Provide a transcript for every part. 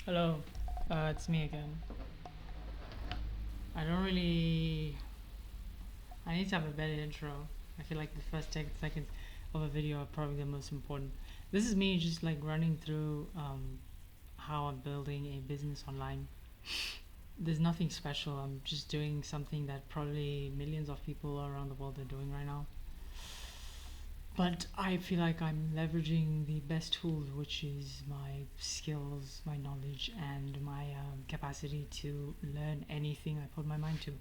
Hello, it's me again. I don't really. I need to have a better intro. I feel like the first 10 seconds of a video are probably the most important. This is me just like running through how I'm building a business online. There's nothing special. I'm just doing something that probably millions of people around the world are doing right now. But I feel like I'm leveraging the best tools, which is my skills, my knowledge, and my capacity to learn anything I put my mind to.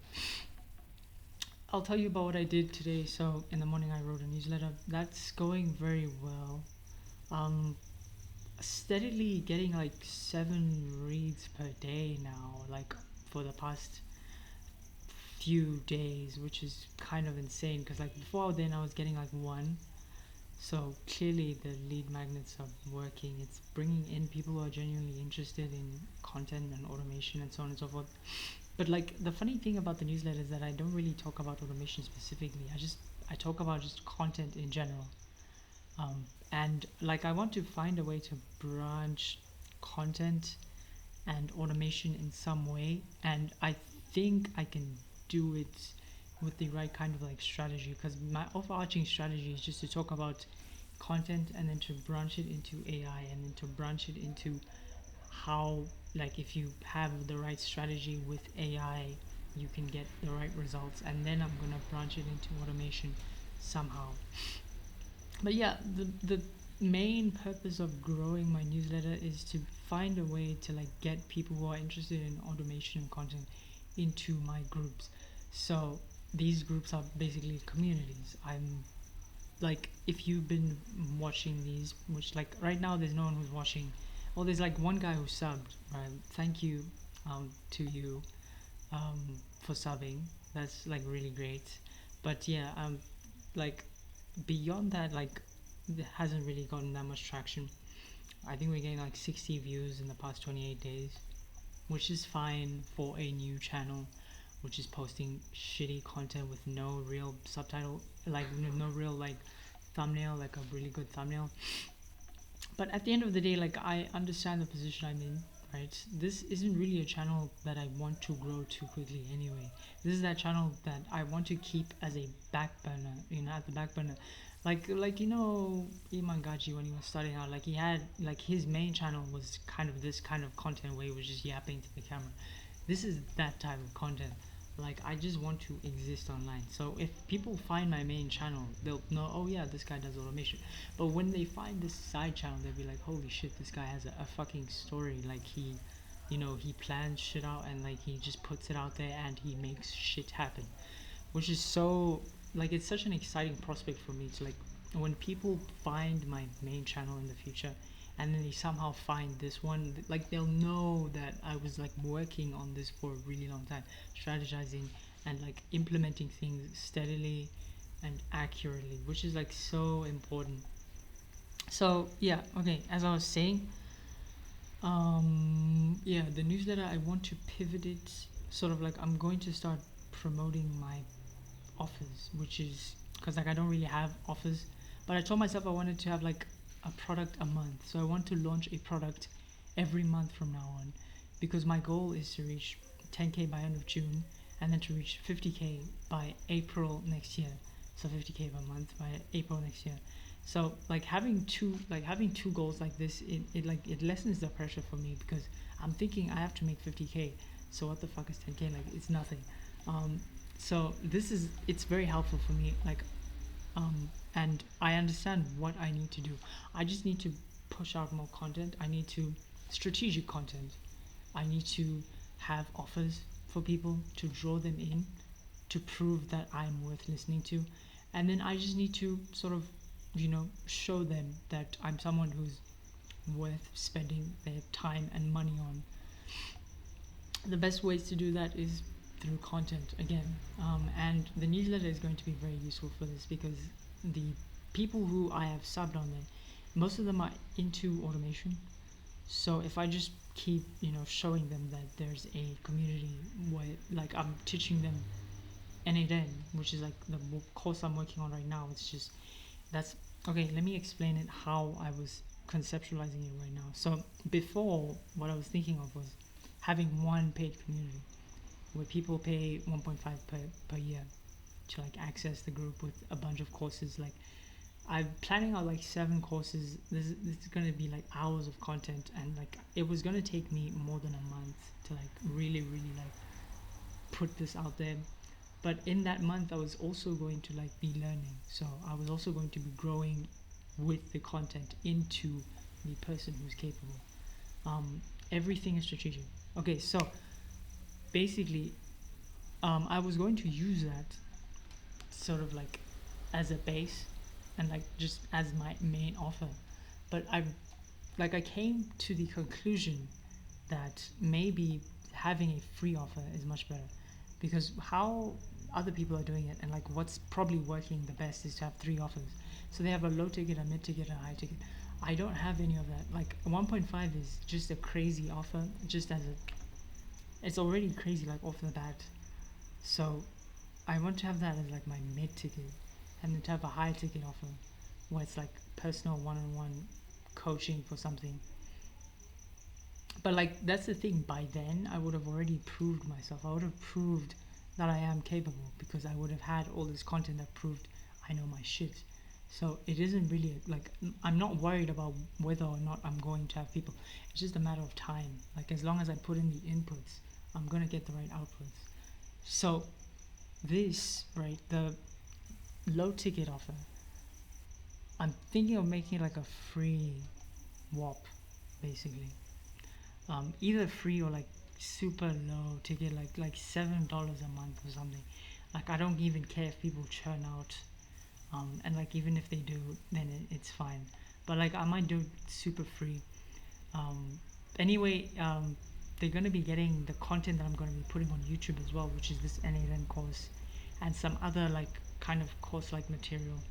I'll tell you about what I did today. So in the morning, I wrote a newsletter. That's going very well. Um, Steadily getting like 7 reads per day now, like for the past few days, which is kind of insane. Because like before then, I was getting like one. So clearly, the lead magnets are working. It's bringing in people who are genuinely interested in content and automation and so on and so forth. But like the funny thing about the newsletter is that I don't really talk about automation specifically. I talk about just content in general. And like I want to find a way to branch content and automation in some way, and I think I can do it with the right kind of like strategy, because my overarching strategy is just to talk about content and then to branch it into AI and then to branch it into how, like, if you have the right strategy with AI, you can get the right results, and then I'm gonna branch it into automation somehow. But yeah, the main purpose of growing my newsletter is to find a way to like get people who are interested in automation and content into my groups. So these groups are basically communities. I'm like, if you've been watching these, which like right now there's no one who's watching. Well, there's like one guy who subbed, right? Thank you to you for subbing. That's like really great. But yeah, like beyond that, like it hasn't really gotten that much traction. I think we're getting like 60 views in the past 28 days, which is fine for a new channel, which is posting shitty content with no real subtitle, like no real like thumbnail, like a really good thumbnail. But at the end of the day, like I understand the position I'm in, right? This isn't really a channel that I want to grow too quickly anyway. This is that channel that I want to keep as a back burner, at the back burner. Like Imangaji, when he was starting out, like he had like his main channel was kind of this kind of content where he was just yapping to the camera. This is that type of content. Like I just want to exist online. So if people find my main channel, they'll know, oh yeah, this guy does automation. But when they find this side channel, they'll be like, holy shit, this guy has a fucking story. Like he plans shit out, and like he just puts it out there and he makes shit happen, which is so, like, it's such an exciting prospect for me to like, when people find my main channel in the future and then they somehow find this one, like they'll know that I was like working on this for a really long time, strategizing and like implementing things steadily and accurately, which is like so important. So yeah, okay, as I was saying, yeah, the newsletter, I want to pivot it, sort of like I'm going to start promoting my offers, which is because like I don't really have offers, but I told myself I wanted to have like a product a month. So I want to launch a product every month from now on, because my goal is to reach 10K by end of June, and then to reach 50K by April next year. So 50K per month by April next year. So like having two goals like this, it lessens the pressure for me, because I'm thinking I have to make 50K. So what the fuck is 10K? Like it's nothing. Um, so it's very helpful for me, like, and I understand what I need to do. I just need to push out more content. I need to strategic content. I need to have offers for people to draw them in, to prove that I'm worth listening to, and then I just need to sort of, show them that I'm someone who's worth spending their time and money on. The best ways to do that is through content again, and the newsletter is going to be very useful for this, because the people who I have subbed on there, most of them are into automation. So if I just keep showing them that there's a community where, like, I'm teaching them N8N, which is like the course I'm working on right now. It's just, that's okay. Let me explain it how I was conceptualizing it right now. So before, what I was thinking of was having one paid community where people pay 1.5 per year to like access the group with a bunch of courses. Like I'm planning out like 7 courses. This is gonna be like hours of content, and like it was gonna take me more than a month to like really like put this out there. But in that month, I was also going to like be learning. So I was also going to be growing with the content into the person who's capable. Um, Everything is strategic. Okay, so basically, I was going to use that sort of like as a base and like just as my main offer. But I came to the conclusion that maybe having a free offer is much better, because how other people are doing it and like what's probably working the best is to have 3 offers. So they have a low ticket, a mid ticket, and a high ticket. I don't have any of that. Like 1.5 is just a crazy offer, just as it's already crazy like off the bat. So I want to have that as like my mid ticket, and then to have a high ticket offer where it's like personal one-on-one coaching for something. But like that's the thing, by then I would have already proved myself. I would have proved that I am capable, because I would have had all this content that proved I know my shit. So it isn't really like I'm not worried about whether or not I'm going to have people. It's just a matter of time. Like as long as I put in the inputs, I'm gonna get the right outputs. So this, right, the low ticket offer, I'm thinking of making it like a free WAP, basically. Either free or like super low ticket, like $7 a month or something. Like I don't even care if people churn out, and like even if they do, then it's fine. But like I might do super free. Um, anyway, they're gonna be getting the content that I'm gonna be putting on YouTube as well, which is this N8N course, and some other like kind of course like material.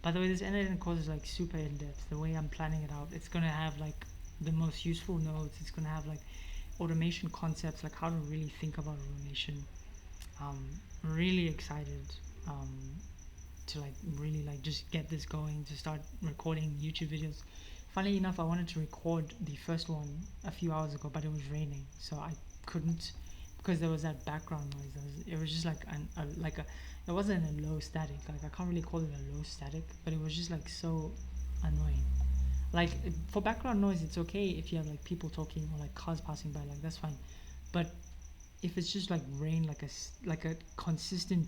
By the way, this N8N course is like super in depth. The way I'm planning it out, it's gonna have like the most useful notes. It's gonna have like automation concepts, like how to really think about automation. Really excited um, to like really like just get this going, to start recording YouTube videos. Funnily enough, I wanted to record the first one a few hours ago, but it was raining, so I couldn't, because there was that background noise. It was just like it wasn't a low static. Like I can't really call it a low static, but it was just like so annoying. Like for background noise, it's okay if you have like people talking or like cars passing by, like that's fine. But if it's just like rain, like a consistent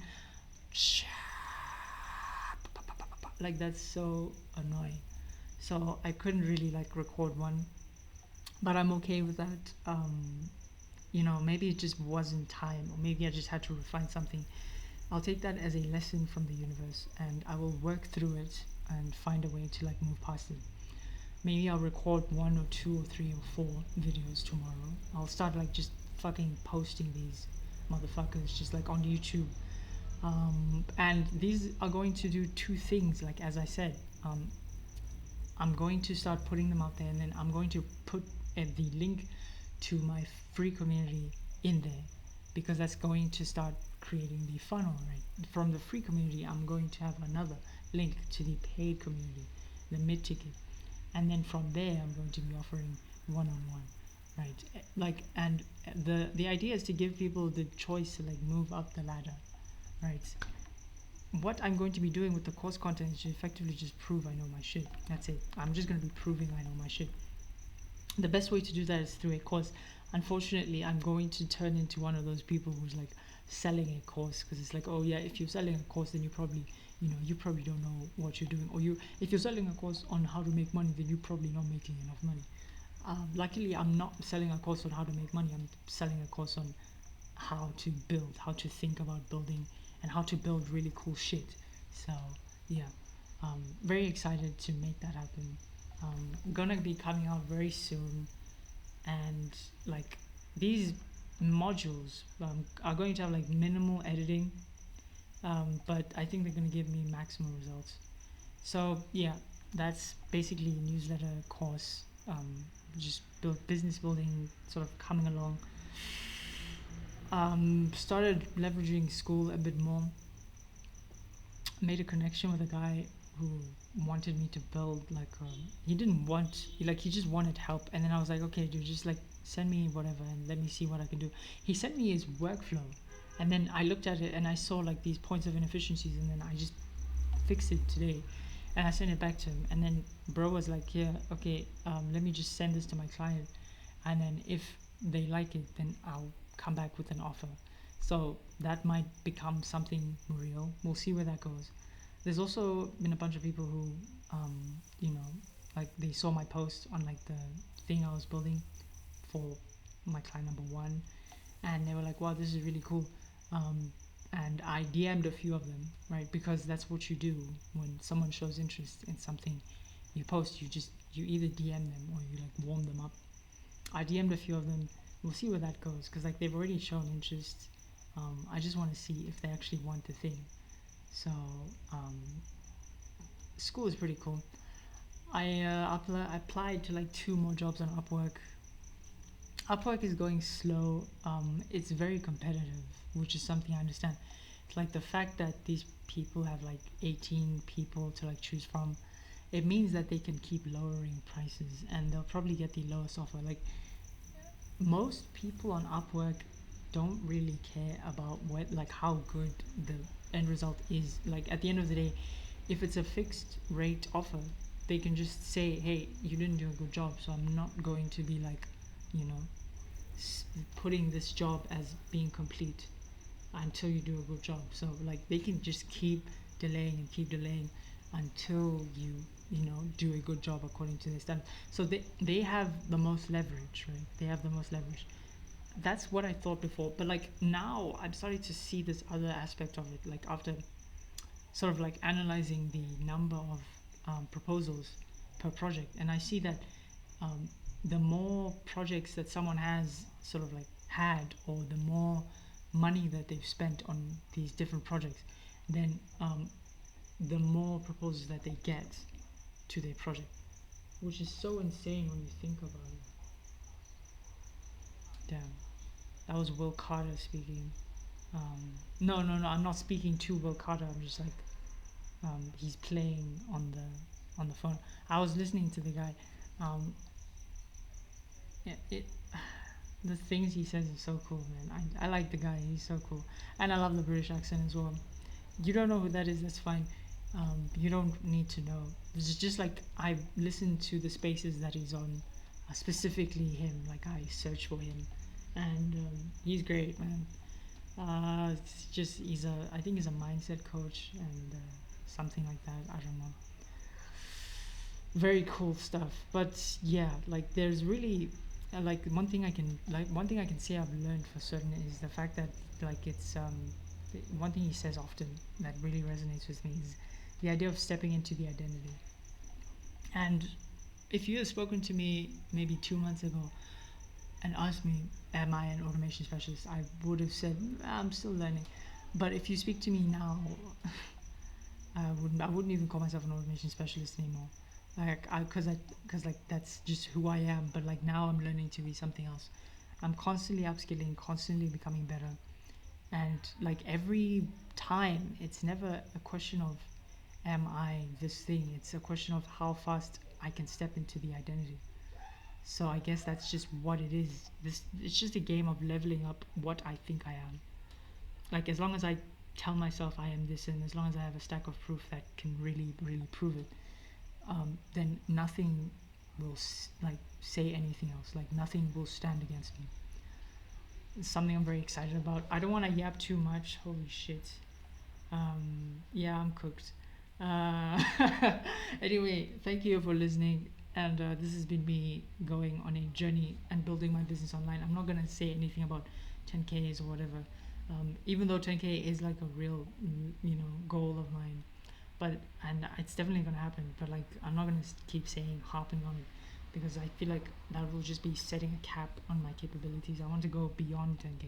like that's so annoying. So I couldn't really like record one, but I'm okay with that. Maybe it just wasn't time, or maybe I just had to refine something. I'll take that as a lesson from the universe, and I will work through it and find a way to like move past it. Maybe I'll record 1 or 2 or 3 or 4 videos tomorrow. I'll start like just fucking posting these motherfuckers just like on YouTube. And these are going to do 2 things, like as I said. I'm going to start putting them out there, and then I'm going to put the link to my free community in there, because that's going to start creating the funnel, right? From the free community, I'm going to have another link to the paid community, the mid ticket, and then from there, I'm going to be offering one-on-one, right? Like, and the idea is to give people the choice to like move up the ladder, right? What I'm going to be doing with the course content is to effectively just prove I know my shit. That's it. I'm just going to be proving I know my shit. The best way to do that is through a course. Unfortunately, I'm going to turn into one of those people who's like selling a course, because it's like, oh yeah, if you're selling a course, then you probably don't know what you're doing, or if you're selling a course on how to make money, then you're probably not making enough money. Luckily, I'm not selling a course on how to make money. I'm selling a course on how to build, how to think about building, and how to build really cool shit. So yeah, very excited to make that happen. Gonna be coming out very soon, and like these modules are going to have like minimal editing, but I think they're gonna give me maximum results. So yeah, that's basically a newsletter course. Just business building, sort of coming along. Started leveraging school a bit more. Made a connection with a guy who wanted me to build like he didn't want he just wanted help, and then I was like, okay dude, just like send me whatever and let me see what I can do. He sent me his workflow, and then I looked at it and I saw like these points of inefficiencies, and then I just fixed it today and I sent it back to him. And then bro was like, yeah, okay, let me just send this to my client, and then if they like it, then I'll come back with an offer. So that might become something real. We'll see where that goes. There's also been a bunch of people who, you know, like they saw my post on like the thing I was building for my client number one, and they were like, "Wow, this is really cool." Um, and I DM'd a few of them, right? Because that's what you do when someone shows interest in something you post. You either DM them or you like warm them up. I DM'd a few of them. We'll see where that goes because like they've already shown interest. I just want to see if they actually want the thing. So um, school is pretty cool. I applied to like two more jobs on Upwork. Upwork is going slow. It's very competitive, which is something I understand. It's like the fact that these people have like 18 people to like choose from. It means that they can keep lowering prices, and they'll probably get the lowest offer. Like most people on Upwork don't really care about what like how good the end result is. Like at the end of the day, if it's a fixed rate offer, they can just say, "Hey, you didn't do a good job, so I'm not going to be like, you know, putting this job as being complete until you do a good job." So like they can just keep delaying until you know do a good job according to their standards. So they have the most leverage, right? They have the most leverage. That's what I thought before, but like now I'm starting to see this other aspect of it. Like after sort of like analyzing the number of proposals per project, and I see that um, the more projects that someone has sort of like had, or the more money that they've spent on these different projects, then the more proposals that they get to their project, which is so insane when you think about it. Damn, that was Will Carter speaking. No, no, no, I'm not speaking to Will Carter. I'm just like he's playing on the phone. I was listening to the guy. Um, it the things he says is so cool, man. I like the guy. He's so cool, and I love the British accent as well. You don't know who that is? That's fine. You don't need to know. It's just like I listen to the spaces that he's on, specifically him. Like I search for him, and he's great, man. It's just I think he's a mindset coach and something like that. I don't know. Very cool stuff. But yeah, like there's really like one thing I can say I've learned for certain is the fact that like it's one thing he says often that really resonates with me is the idea of stepping into the identity. And if you had spoken to me maybe 2 months ago and asked me, am I an automation specialist? I would have said, I'm still learning. But if you speak to me now, I wouldn't even call myself an automation specialist anymore. Cause like that's just who I am. But like now I'm learning to be something else. I'm constantly upskilling, constantly becoming better. And like every time, it's never a question of am I this thing. It's a question of how fast I can step into the identity. So I guess that's just what it is. This It's just a game of leveling up what I think I am. Like as long as I tell myself I am this, and as long as I have a stack of proof that can really prove it, then nothing will like say anything else. Like nothing will stand against me. It's something I'm very excited about. I don't want to yap too much. Holy shit. Yeah, I'm cooked. Uh, anyway, thank you for listening. And this has been me going on a journey and building my business online. I'm not gonna say anything about 10Ks or whatever, even though 10K is like a real, goal of mine. But and it's definitely gonna happen. But like, I'm not gonna keep saying harping on it because I feel like that will just be setting a cap on my capabilities. I want to go beyond 10K.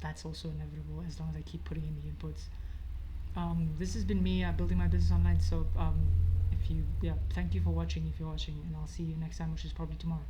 That's also inevitable as long as I keep putting in the inputs. This has been me building my business online. So if you, yeah, thank you for watching if you're watching, and I'll see you next time, which is probably tomorrow.